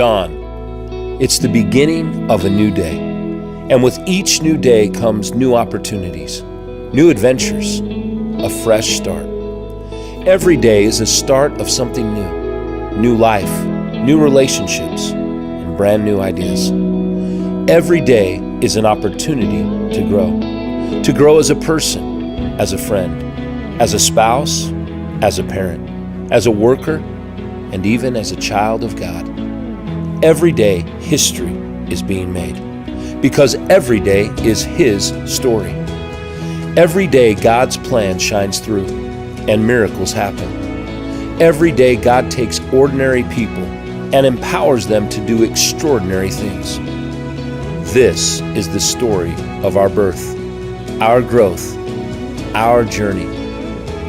dawn. It's the beginning of a new day. And with each new day comes new opportunities, new adventures, a fresh start. Every day is a start of something new life, new relationships, and brand new ideas. Every day is an opportunity to grow as a person, as a friend, as a spouse, as a parent, as a worker, and even as a child of God. Every day, history is being made because every day is His story. Every day, God's plan shines through and miracles happen. Every day, God takes ordinary people and empowers them to do extraordinary things. This is the story of our birth, our growth, our journey.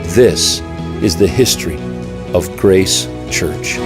This is the history of Grace Church.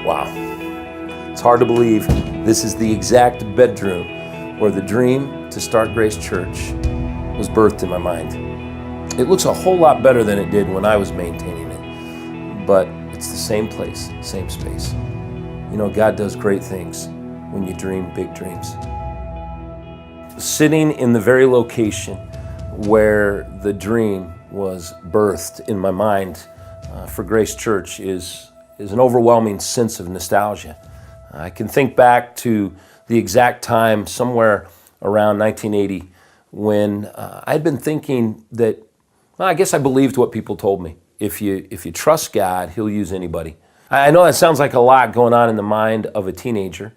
Wow, it's hard to believe this is the exact bedroom where the dream to start Grace Church was birthed in my mind. It looks a whole lot better than it did when I was maintaining it, but it's the same place, same space. You know, God does great things when you dream big dreams. Sitting in the very location where the dream was birthed in my mind for Grace Church is an overwhelming sense of nostalgia. I can think back to the exact time somewhere around 1980 when I had been thinking that, well, I guess I believed what people told me. If you trust God, He'll use anybody. I know that sounds like a lot going on in the mind of a teenager,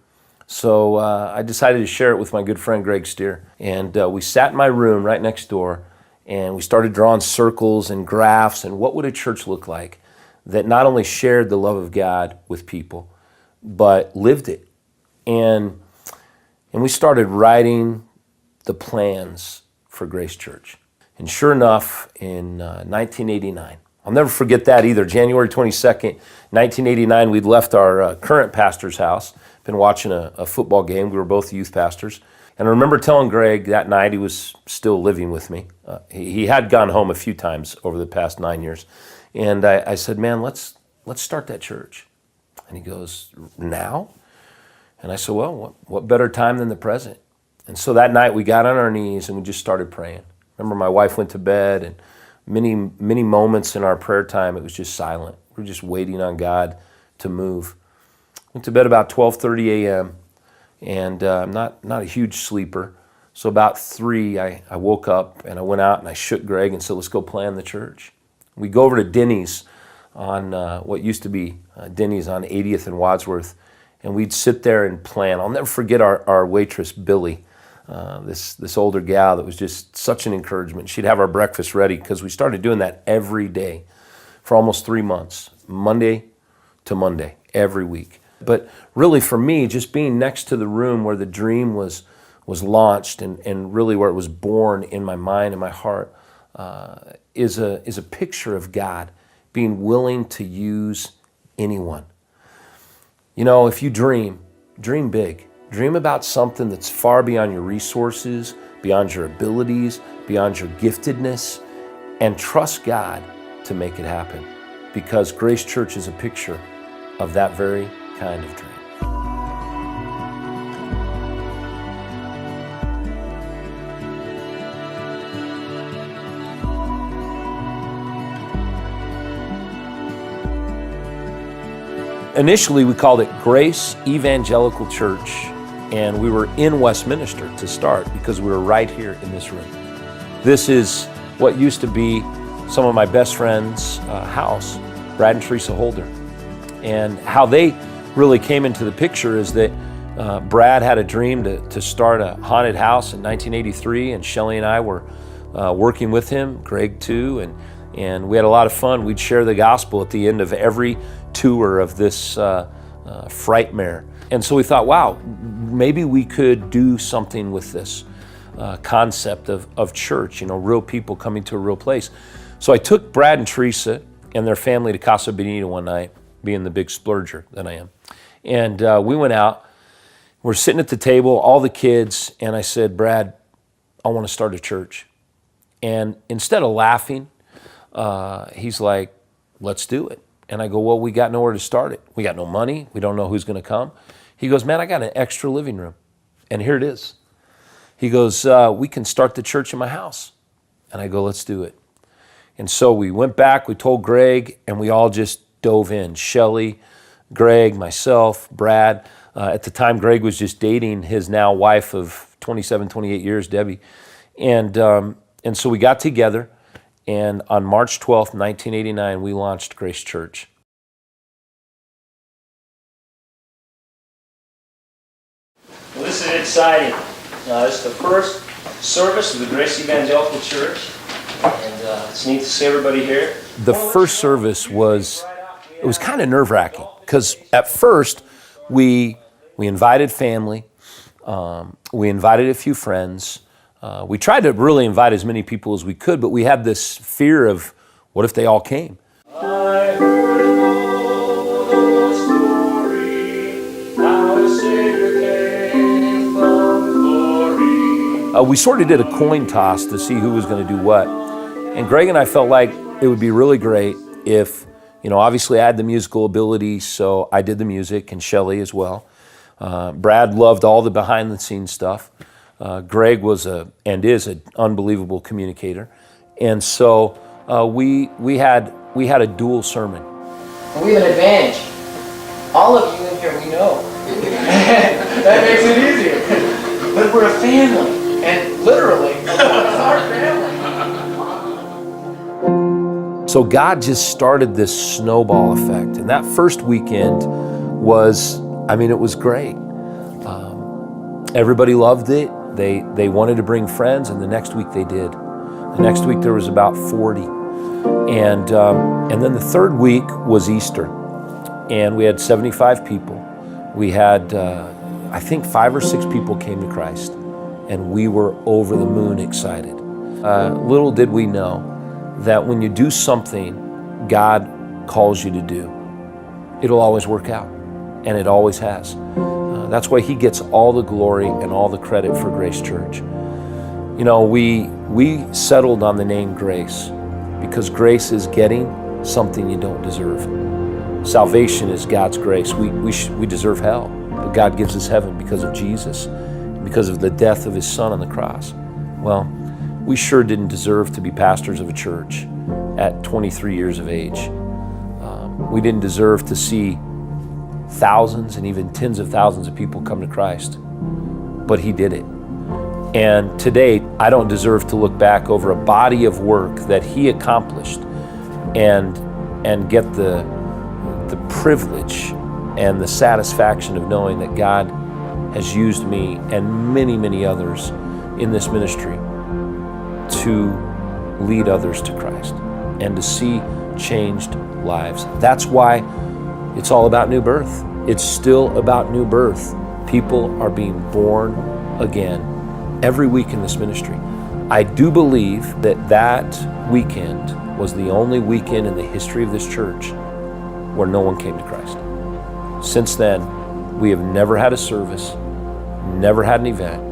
so I decided to share it with my good friend Greg Steer. And we sat in my room right next door and we started drawing circles and graphs and what would a church look like that not only shared the love of God with people, but lived it. And we started writing the plans for Grace Church. And sure enough, in 1989, I'll never forget that either, January 22nd, 1989, we'd left our current pastor's house, been watching a football game. We were both youth pastors. And I remember telling Greg that night, he was still living with me. He had gone home a few times over the past 9 years. And I said, man, let's start that church. And he goes, now? And I said, well, what better time than the present? And so that night we got on our knees and we just started praying. Remember, my wife went to bed, and many moments in our prayer time, it was just silent. We were just waiting on God to move. Went to bed about 12:30 a.m. and I'm not a huge sleeper. So about 3, I woke up and I went out and I shook Greg and said, let's go plan the church. We go over to Denny's on what used to be Denny's on 80th and Wadsworth, and we'd sit there and plan. I'll never forget our waitress, Billy, this older gal that was just such an encouragement. She'd have our breakfast ready because we started doing that every day for almost 3 months, Monday to Monday, every week. But really for me, just being next to the room where the dream was launched and really where it was born in my mind and my heart, is a picture of God being willing to use anyone. You know, if you dream big. Dream about something that's far beyond your resources, beyond your abilities, beyond your giftedness, and trust God to make it happen. Because Grace Church is a picture of that very kind of dream. Initially, we called it Grace Evangelical Church, and we were in Westminster to start because we were right here in this room. This is what used to be some of my best friends' house, Brad and Teresa Holder. And how they really came into the picture is that Brad had a dream to start a haunted house in 1983, and Shelley and I were working with him, Greg too, and we had a lot of fun. We'd share the gospel at the end of every tour of this frightmare. And so we thought, wow, maybe we could do something with this concept of church, real people coming to a real place. So I took Brad and Teresa and their family to Casa Bonita one night, being the big splurger that I am. And we went out, we're sitting at the table, all the kids, and I said, Brad, I want to start a church. And instead of laughing, he's like, let's do it. And I go, well, we got nowhere to start it. We got no money. We don't know who's going to come. He goes, man, I got an extra living room. And here it is. He goes, we can start the church in my house. And I go, let's do it. And so we went back, we told Greg, and we all just dove in. Shelly, Greg, myself, Brad. At the time, Greg was just dating his now wife of 27, 28 years, Debbie. And so we got together, and on March 12th, 1989, we launched Grace Church. Well, this is exciting. This is the first service of the Grace Evangelical Church, and it's neat to see everybody here. The first service was kind of nerve-wracking, because at first we invited family, we invited a few friends. We tried to really invite as many people as we could, but we had this fear of, what if they all came? I heard the story, how a Savior came from glory. We sort of did a coin toss to see who was going to do what. And Greg and I felt like it would be really great if, obviously I had the musical ability, so I did the music, and Shelly as well. Brad loved all the behind-the-scenes stuff. Greg was and is an unbelievable communicator, and so we had a dual sermon. And we have an advantage. All of you in here we know. That makes it easier. But we're a family, and literally, it's our family. So God just started this snowball effect, and that first weekend was, it was great. Everybody loved it. They wanted to bring friends, and the next week they did. The next week there was about 40. And then the third week was Easter, and we had 75 people. We had, I think 5 or 6 people came to Christ, and we were over the moon excited. Little did we know that when you do something God calls you to do, it'll always work out, and it always has. That's why He gets all the glory and all the credit for Grace Church. We settled on the name Grace because grace is getting something you don't deserve. Salvation is God's grace. We deserve hell, but God gives us heaven because of Jesus, because of the death of His Son on the cross. Well, we sure didn't deserve to be pastors of a church at 23 years of age. We didn't deserve to see thousands and even tens of thousands of people come to Christ, but He did it. And today, I don't deserve to look back over a body of work that He accomplished and get the privilege and the satisfaction of knowing that God has used me and many, many others in this ministry to lead others to Christ and to see changed lives. That's why it's all about new birth. It's still about new birth. People are being born again every week in this ministry. I do believe that weekend was the only weekend in the history of this church where no one came to Christ. Since then, we have never had a service, never had an event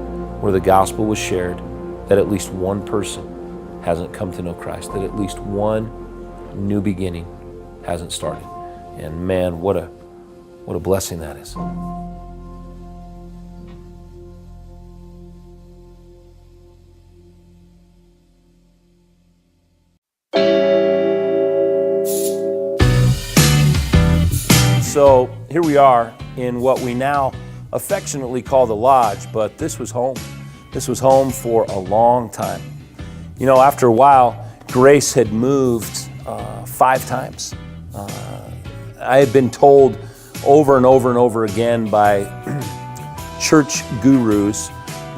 where the gospel was shared that at least one person hasn't come to know Christ, that at least one new beginning hasn't started. And man, what a blessing that is. So here we are in what we now affectionately call the lodge, but this was home. This was home for a long time. After a while, Grace had moved 5 times. I had been told over and over and over again by church gurus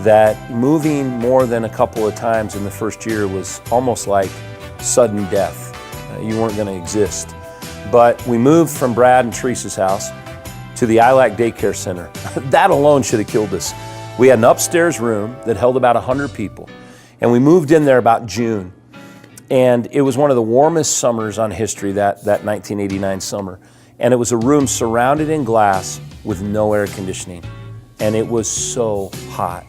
that moving more than a couple of times in the first year was almost like sudden death. You weren't going to exist. But we moved from Brad and Teresa's house, to the ILAC Daycare Center. That alone should have killed us. We had an upstairs room that held about 100 people, and we moved in there about June. And it was one of the warmest summers on history, that 1989 summer. And it was a room surrounded in glass with no air conditioning. And it was so hot.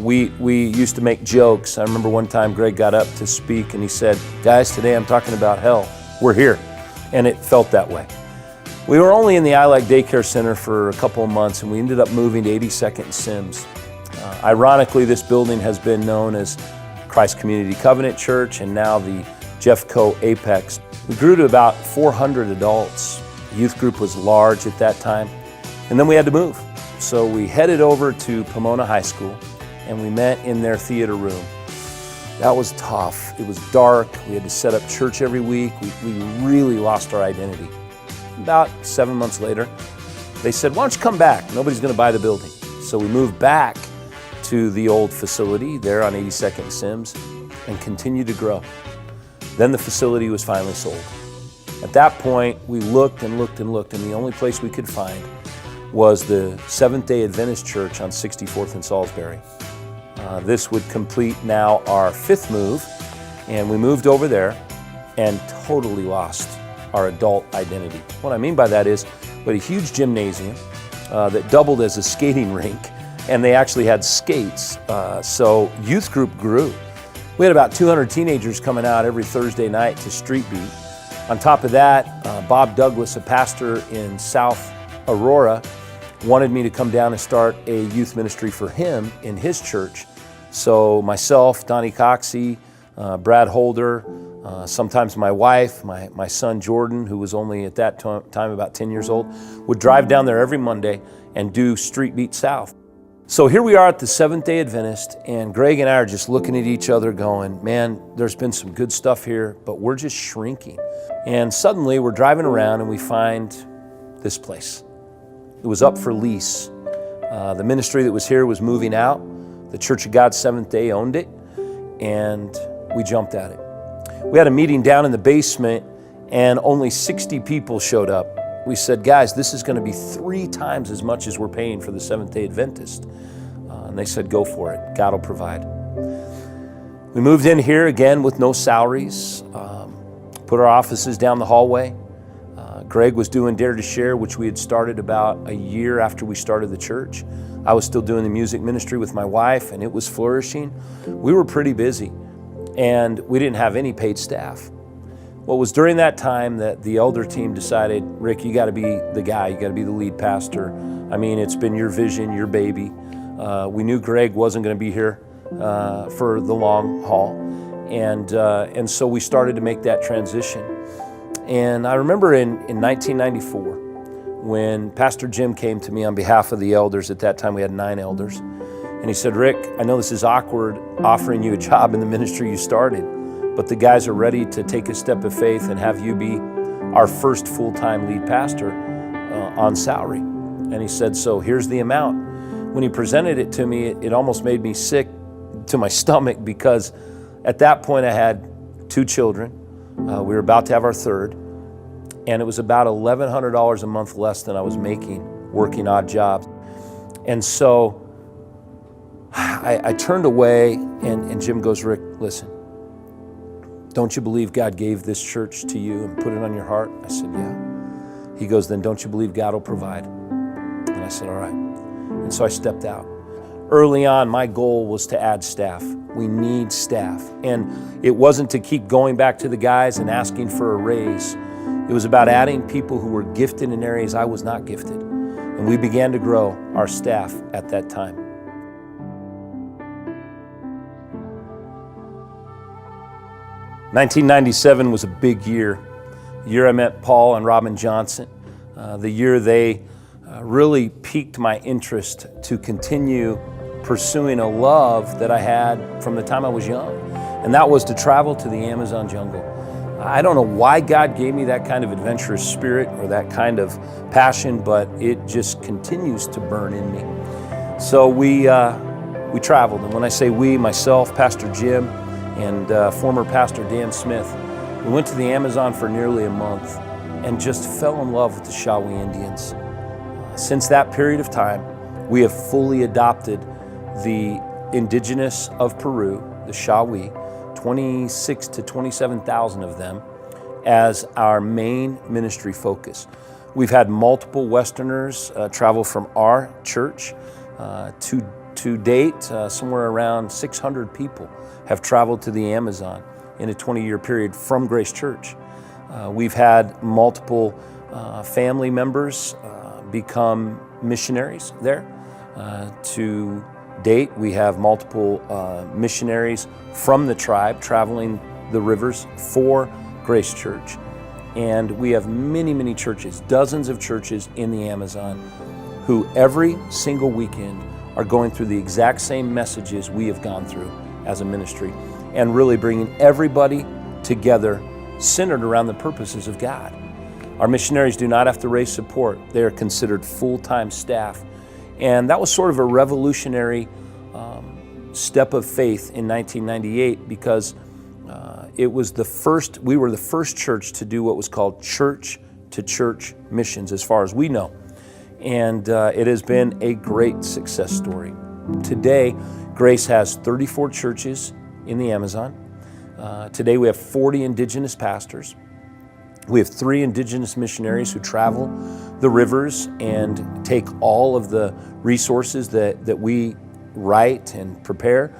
We used to make jokes. I remember one time Greg got up to speak and he said, "Guys, today I'm talking about hell. We're here." And it felt that way. We were only in the ILAC Daycare Center for a couple of months, and we ended up moving to 82nd and Sims. Ironically, this building has been known as Christ Community Covenant Church, and now the Jeffco Apex. We grew to about 400 adults. The youth group was large at that time, and then we had to move. So we headed over to Pomona High School, and we met in their theater room. That was tough. It was dark. We had to set up church every week. We really lost our identity. About 7 months later, they said, "Why don't you come back? Nobody's going to buy the building." So we moved back to the old facility there on 82nd and Sims and continued to grow. Then the facility was finally sold. At that point, we looked and looked and looked, and the only place we could find was the Seventh-day Adventist Church on 64th and Salisbury. This would complete now our 5th move, and we moved over there and totally lost our adult identity. What I mean by that is we had a huge gymnasium that doubled as a skating rink, and they actually had skates. So youth group grew. We had about 200 teenagers coming out every Thursday night to Street Beat. On top of that, Bob Douglas, a pastor in South Aurora, wanted me to come down and start a youth ministry for him in his church. So myself, Donnie Coxey, Brad Holder, sometimes my wife, my son Jordan, who was only at that time about 10 years old, would drive down there every Monday and do Street Beat South. So here we are at the Seventh-day Adventist, and Greg and I are just looking at each other going, "Man, there's been some good stuff here, but we're just shrinking." And suddenly we're driving around and we find this place. It was up for lease. The ministry that was here was moving out. The Church of God Seventh Day owned it, and we jumped at it. We had a meeting down in the basement, and only 60 people showed up. We said, "Guys, this is going to be 3 times as much as we're paying for the Seventh-day Adventist." And they said, "Go for it. God will provide." We moved in here again with no salaries, put our offices down the hallway. Greg was doing Dare to Share, which we had started about a year after we started the church. I was still doing the music ministry with my wife, and it was flourishing. We were pretty busy, and we didn't have any paid staff. Well, it was during that time that the elder team decided, "Rick, you got to be the guy. You got to be the lead pastor. I mean, it's been your vision, your baby." We knew Greg wasn't going to be here for the long haul, and so we started to make that transition. And I remember in 1994, when Pastor Jim came to me on behalf of the elders. At that time, we had 9 elders, and he said, "Rick, I know this is awkward offering you a job in the ministry you started, but the guys are ready to take a step of faith and have you be our first full-time lead pastor on salary." And he said, "So here's the amount." When he presented it to me, it almost made me sick to my stomach, because at that point I had 2 children. We were about to have our 3rd, and it was about $1,100 a month less than I was making working odd jobs. And so I turned away, and Jim goes, "Rick, listen, don't you believe God gave this church to you and put it on your heart?" I said, "Yeah." He goes, "Then don't you believe God will provide?" And I said, "All right." And so I stepped out. Early on, my goal was to add staff. We need staff. And it wasn't to keep going back to the guys and asking for a raise. It was about adding people who were gifted in areas I was not gifted. And we began to grow our staff at that time. '97 was a big year. The year I met Paul and Robin Johnson. The year they really piqued my interest to continue pursuing a love that I had from the time I was young, and that was to travel to the Amazon jungle. I don't know why God gave me that kind of adventurous spirit or that kind of passion, but it just continues to burn in me. So we traveled, and when I say we, myself, Pastor Jim, and former Pastor Dan Smith, we went to the Amazon for nearly a month and just fell in love with the Shawnee Indians. Since that period of time, we have fully adopted the indigenous of Peru, the Shawi, 26 to 27,000 of them, as our main ministry focus. We've had multiple Westerners travel from our church. To date, somewhere around 600 people have traveled to the Amazon in a 20-year period from Grace Church. We've had multiple family members become missionaries there. To date, we have multiple missionaries from the tribe traveling the rivers for Grace Church. And we have many, many churches, dozens of churches in the Amazon who every single weekend are going through the exact same messages we have gone through as a ministry, and really bringing everybody together centered around the purposes of God. Our missionaries do not have to raise support. They are considered full-time staff. And that was sort of a revolutionary step of faith in 1998, because it was we were the first church to do what was called church-to-church missions, as far as we know. And it has been a great success story. Today, Grace has 34 churches in the Amazon. Today we have 40 indigenous pastors. We have 3 indigenous missionaries who travel the rivers and take all of the resources that we write and prepare.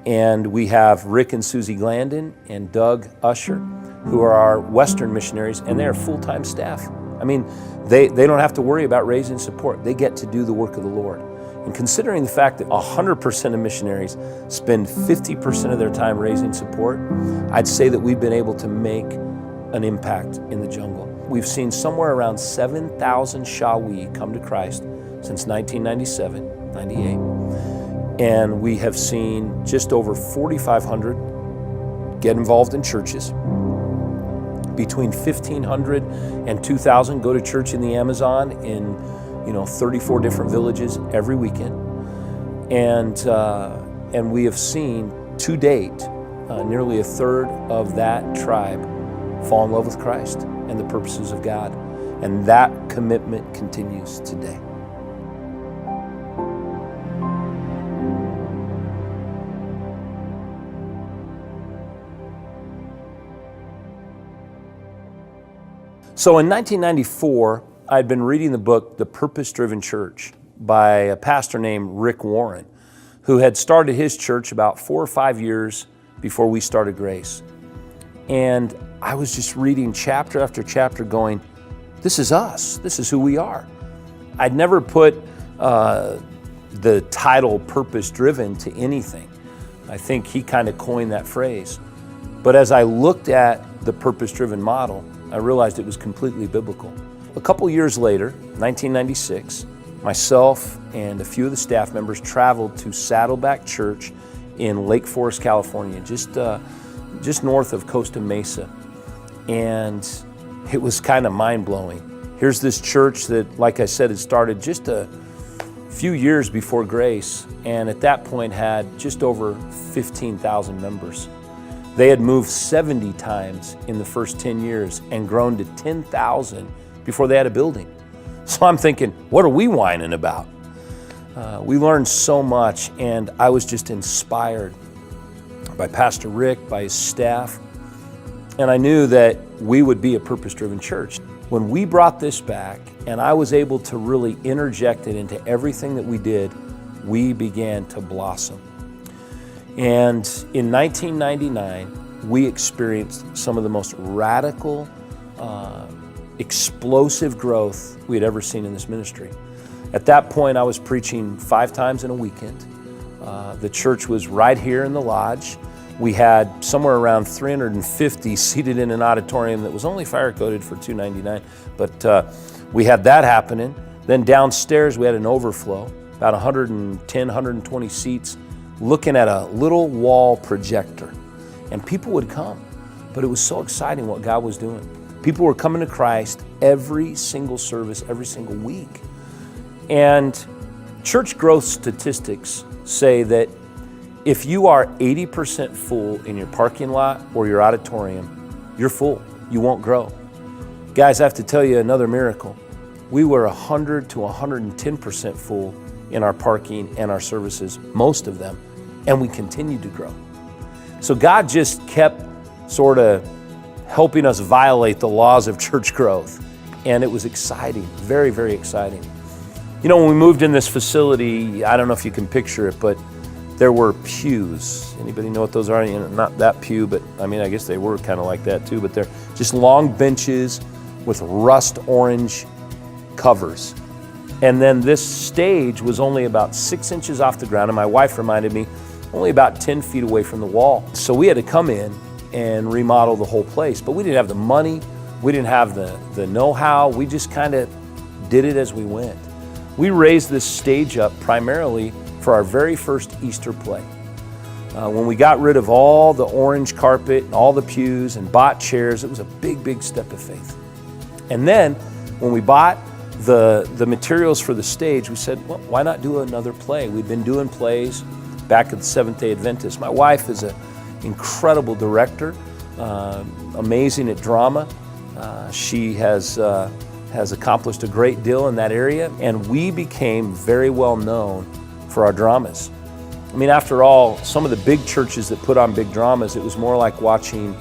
And we have Rick and Susie Glandon and Doug Usher, who are our Western missionaries, and they are full-time staff. I mean, they don't have to worry about raising support. They get to do the work of the Lord. And considering the fact that 100% of missionaries spend 50% of their time raising support, I'd say that we've been able to make an impact in the jungle. We've seen somewhere around 7,000 Shawi come to Christ since 1997, 98. And we have seen just over 4,500 get involved in churches. Between 1,500 and 2,000 go to church in the Amazon in 34 different villages every weekend. And we have seen to date nearly a third of that tribe fall in love with Christ and the purposes of God. And that commitment continues today. So in 1994, I'd been reading the book, The Purpose-Driven Church, by a pastor named Rick Warren, who had started his church about 4 or 5 years before we started Grace. And I was just reading chapter after chapter going, this is us, this is who we are. I'd never put the title purpose-driven to anything. I think he kind of coined that phrase. But as I looked at the purpose-driven model, I realized it was completely biblical. A couple years later, 1996, myself and a few of the staff members traveled to Saddleback Church in Lake Forest, California, just north of Costa Mesa. And it was kind of mind-blowing. Here's this church that, like I said, had started just a few years before Grace, and at that point had just over 15,000 members. They had moved 70 times in the first 10 years and grown to 10,000 before they had a building. So I'm thinking, what are we whining about? We learned so much, and I was just inspired by Pastor Rick, by his staff, and I knew that we would be a purpose-driven church. When we brought this back, and I was able to really interject it into everything that we did, we began to blossom. And in 1999, we experienced some of the most radical, explosive growth we had ever seen in this ministry. At that point, I was preaching 5 times in a weekend. The church was right here in the lodge. We had somewhere around 350 seated in an auditorium that was only fire coded for $299, but we had that happening. Then downstairs, we had an overflow, about 110, 120 seats, looking at a little wall projector. And people would come, but it was so exciting what God was doing. People were coming to Christ every single service, every single week. And church growth statistics say that if you are 80% full in your parking lot or your auditorium, you're full. You won't grow. Guys, I have to tell you another miracle. we were 100 to 110% full in our parking and our services, most of them, and we continued to grow. So God just kept sort of helping us violate the laws of church growth. And it was exciting, very, very exciting. You know, when we moved in this facility, I don't know if you can picture it, but there were pews. Anybody know what those are? You know, not that pew, but I mean, I guess they were kind of like that too, but they're just long benches with rust orange covers. And then this stage was only about 6 inches off the ground, and my wife reminded me, only about 10 feet away from the wall. So we had to come in and remodel the whole place, but we didn't have the money, we didn't have the know-how, we just kind of did it as we went. We raised this stage up primarily for our very first Easter play. When we got rid of all the orange carpet and all the pews and bought chairs, it was a big, big step of faith. And then when we bought the materials for the stage, we said, well, why not do another play? We'd been doing plays back at the Seventh-day Adventist. My wife is an incredible director, amazing at drama. She has accomplished a great deal in that area, and we became very well known for our dramas. I mean, after all, some of the big churches that put on big dramas, it was more like watching,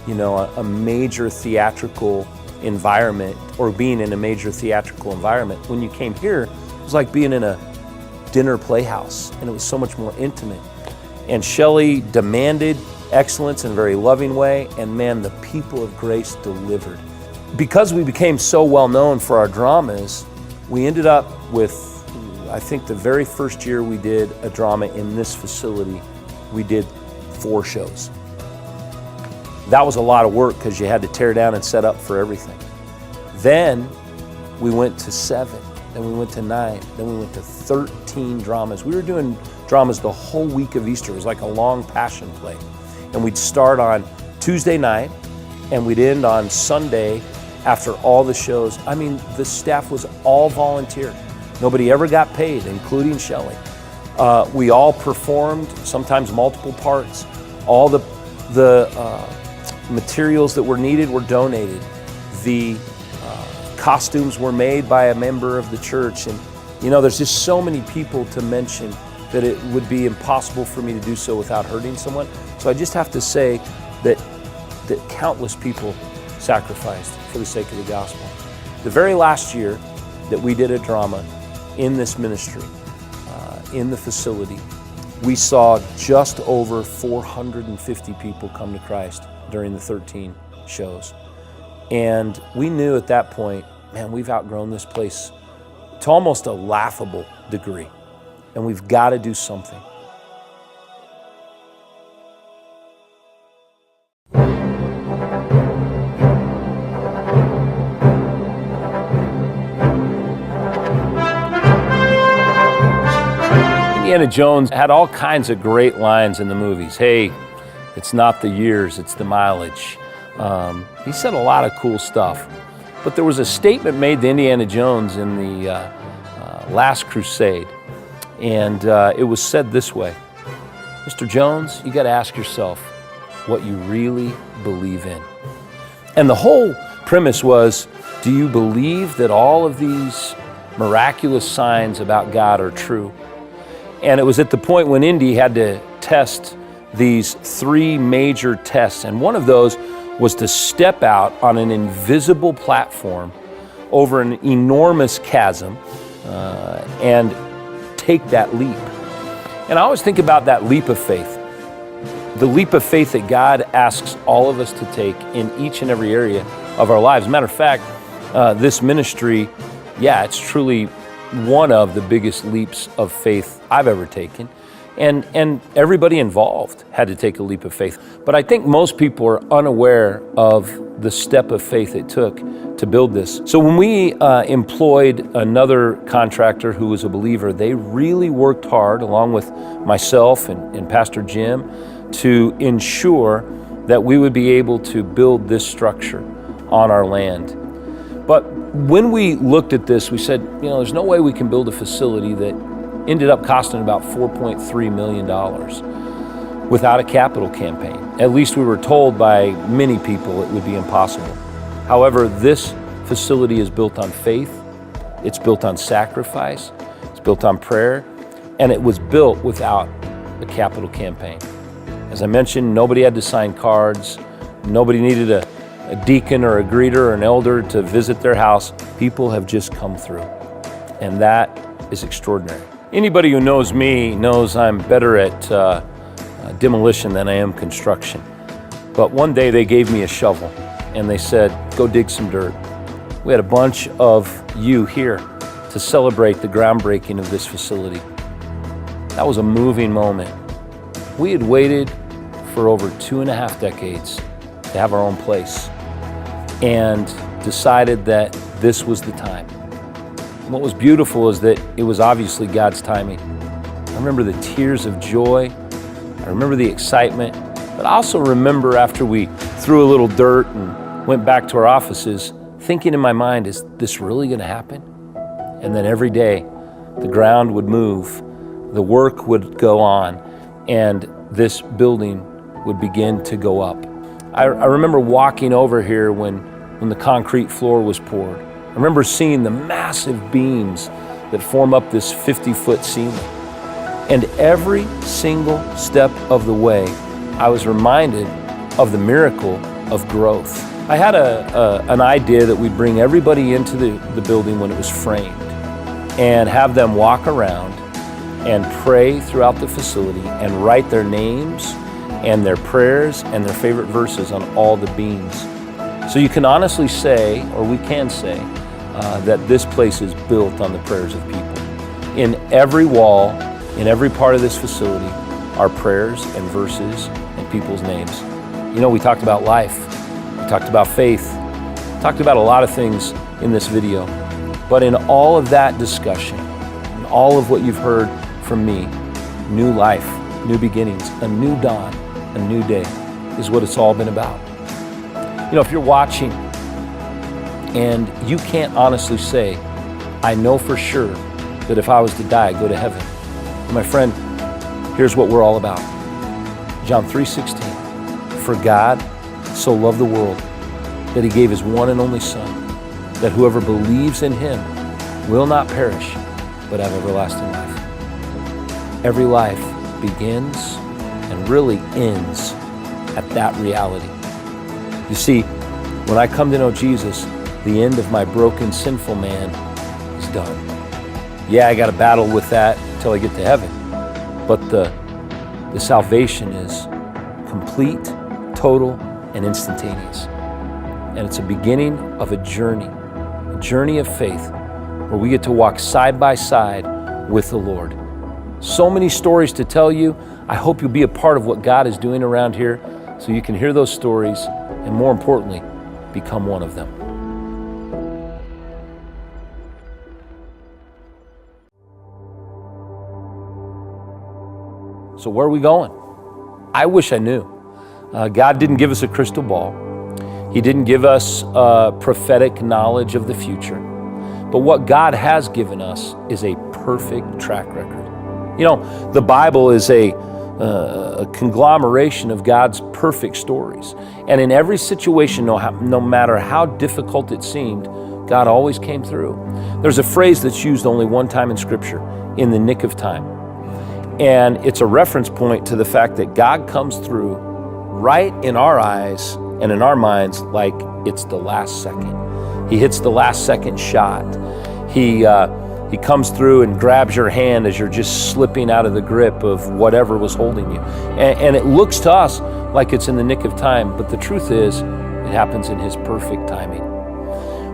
you know, a major theatrical environment or being in a major theatrical environment. When you came here, it was like being in a dinner playhouse, and it was so much more intimate. And Shelley demanded excellence in a very loving way, and man, the people of Grace delivered. Because we became so well known for our dramas, we ended up with, I think the very first year we did a drama in this facility, we did 4 shows. That was a lot of work because you had to tear down and set up for everything. Then we went to 7, then we went to 9, then we went to 13 dramas. We were doing dramas the whole week of Easter. It was like a long passion play. And we'd start on Tuesday night and we'd end on Sunday after all the shows. I mean, the staff was all volunteer. Nobody ever got paid, including Shelley. We all performed, sometimes multiple parts. All the materials that were needed were donated. The costumes were made by a member of the church. And you know, there's just so many people to mention that it would be impossible for me to do so without hurting someone. So I just have to say that countless people sacrificed for the sake of the gospel. The very last year that we did a drama in this ministry, in the facility, we saw just over 450 people come to Christ during the 13 shows. And we knew at that point, man, we've outgrown this place to almost a laughable degree, and we've got to do something. Indiana Jones had all kinds of great lines in the movies. Hey, it's not the years, it's the mileage. He said a lot of cool stuff. But there was a statement made to Indiana Jones in the Last Crusade, and it was said this way: Mr. Jones, you got to ask yourself what you really believe in. And the whole premise was, do you believe that all of these miraculous signs about God are true? And it was at the point when Indy had to test these 3 major tests, and one of those was to step out on an invisible platform over an enormous chasm and take that leap. And I always think about that leap of faith, the leap of faith that God asks all of us to take in each and every area of our lives. As a matter of fact, this ministry, yeah, it's truly one of the biggest leaps of faith I've ever taken. And everybody involved had to take a leap of faith. But I think most people are unaware of the step of faith it took to build this. So when we employed another contractor who was a believer, they really worked hard, along with myself and Pastor Jim, to ensure that we would be able to build this structure on our land. But when we looked at this, we said, you know, there's no way we can build a facility that ended up costing about $4.3 million without a capital campaign. At least we were told by many people it would be impossible. However, this facility is built on faith It's built on sacrifice, it's built on prayer, and it was built without a capital campaign. As I mentioned, nobody had to sign cards, nobody needed a deacon or a greeter or an elder to visit their house. People have just come through, and that is extraordinary. Anybody who knows me knows I'm better at demolition than I am construction. But one day they gave me a shovel and they said, go dig some dirt. We had a bunch of you here to celebrate the groundbreaking of this facility. That was a moving moment. We had waited for over 2.5 decades to have our own place and decided that this was the time. And what was beautiful is that it was obviously God's timing. I remember the tears of joy. I remember the excitement, but I also remember after we threw a little dirt and went back to our offices, thinking in my mind, is this really going to happen? And then every day, the ground would move, the work would go on, and this building would begin to go up. I remember walking over here when the concrete floor was poured. I remember seeing the massive beams that form up this 50-foot ceiling. And every single step of the way, I was reminded of the miracle of growth. I had an idea that we'd bring everybody into the building when it was framed and have them walk around and pray throughout the facility and write their names and their prayers and their favorite verses on all the beams. So you can honestly say, or we can say, that this place is built on the prayers of people. In every wall, in every part of this facility are prayers and verses and people's names. You know, we talked about life, we talked about faith, talked about a lot of things in this video. But in all of that discussion, and all of what you've heard from me, new life, new beginnings, a new dawn, a new day is what it's all been about. You know, if you're watching and you can't honestly say, I know for sure that if I was to die, I'd go to heaven. My friend, here's what we're all about. John 3:16, for God so loved the world that he gave his one and only Son, that whoever believes in him will not perish, but have everlasting life. Every life begins and really ends at that reality. You see, when I come to know Jesus, the end of my broken, sinful man is done. Yeah, I got to battle with that until I get to heaven. But the salvation is complete, total, and instantaneous. And it's a beginning of a journey of faith, where we get to walk side by side with the Lord. So many stories to tell you. I hope you'll be a part of what God is doing around here so you can hear those stories and, more importantly, become one of them. So where are we going? I wish I knew. God didn't give us a crystal ball. He didn't give us prophetic knowledge of the future. But what God has given us is a perfect track record. You know, the Bible is a conglomeration of God's perfect stories. And in every situation, no matter how difficult it seemed, God always came through. There's a phrase that's used only one time in Scripture, in the nick of time. And it's a reference point to the fact that God comes through right in our eyes and in our minds like it's the last second. He hits the last second shot. He comes through and grabs your hand as you're just slipping out of the grip of whatever was holding you. And it looks to us like it's in the nick of time, but the truth is, it happens in His perfect timing.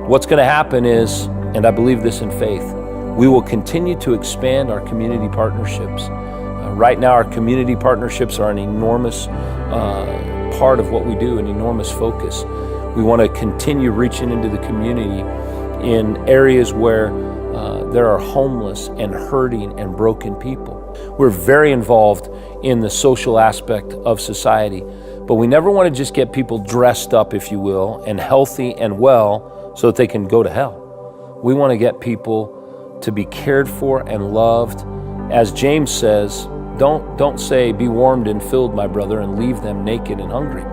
What's going to happen is, and I believe this in faith, we will continue to expand our community partnerships. Right now, our community partnerships are an enormous part of what we do, an enormous focus. We want to continue reaching into the community in areas where there are homeless and hurting and broken people. We're very involved in the social aspect of society, but we never want to just get people dressed up, if you will, and healthy and well so that they can go to hell. We want to get people to be cared for and loved. As James says, don't say, be warmed and filled, my brother, and leave them naked and hungry.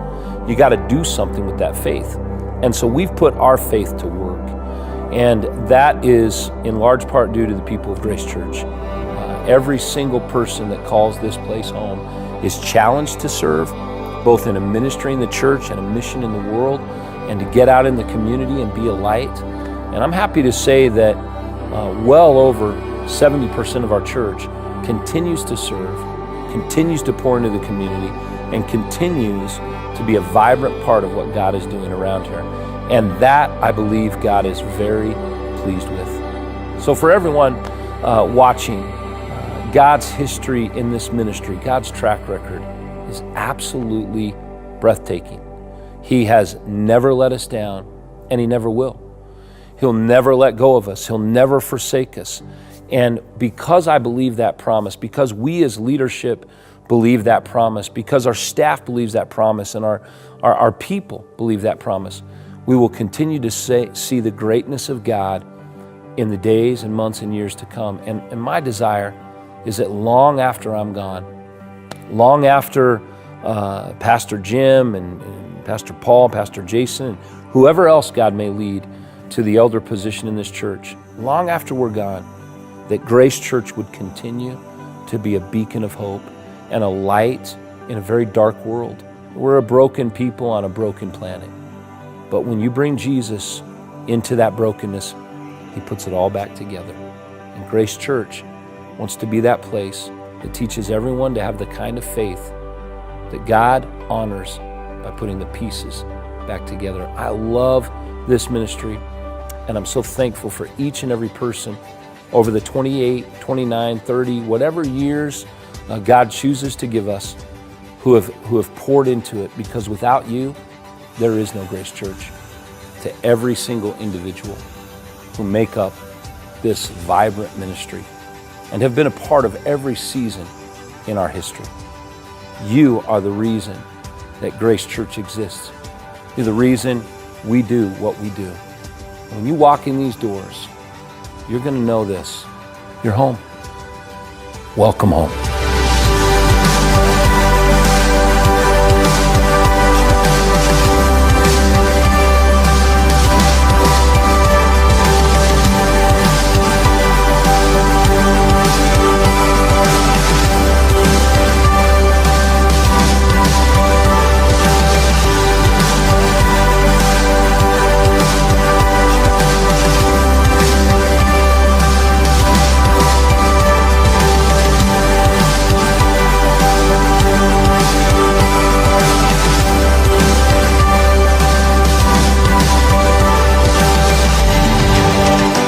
You got to do something with that faith. And so we've put our faith to work. And that is in large part due to the people of Grace Church. Every single person that calls this place home is challenged to serve, both in a ministry in the church and a mission in the world, and to get out in the community and be a light. And I'm happy to say that well over 70% of our church continues to serve, continues to pour into the community, and continues to be a vibrant part of what God is doing around here. And that, I believe, God is very pleased with. So for everyone watching, God's history in this ministry, God's track record is absolutely breathtaking. He has never let us down, and He never will. He'll never let go of us. He'll never forsake us. And because I believe that promise, because we as leadership believe that promise, because our staff believes that promise, and our people believe that promise, we will continue to see the greatness of God in the days and months and years to come. And my desire is that long after I'm gone, long after Pastor Jim and Pastor Paul, Pastor Jason, and whoever else God may lead to the elder position in this church, long after we're gone, that Grace Church would continue to be a beacon of hope and a light in a very dark world. We're a broken people on a broken planet. But when you bring Jesus into that brokenness, He puts it all back together. And Grace Church wants to be that place that teaches everyone to have the kind of faith that God honors by putting the pieces back together. I love this ministry, and I'm so thankful for each and every person over the 28, 29, 30, whatever years God chooses to give us who have poured into it, because without you, there is no Grace Church. To every single individual who make up this vibrant ministry and have been a part of every season in our history. You are the reason that Grace Church exists. You're the reason we do what we do. When you walk in these doors, you're going to know this. You're home. Welcome home.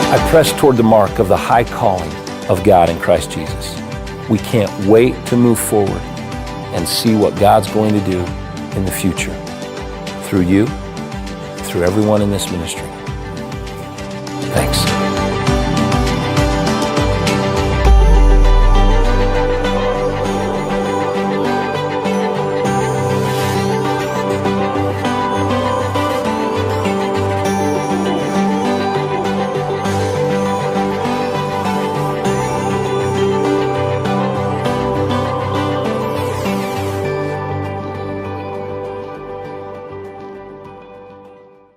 I press toward the mark of the high calling of God in Christ Jesus. We can't wait to move forward and see what God's going to do in the future through you, through everyone in this ministry. Thanks.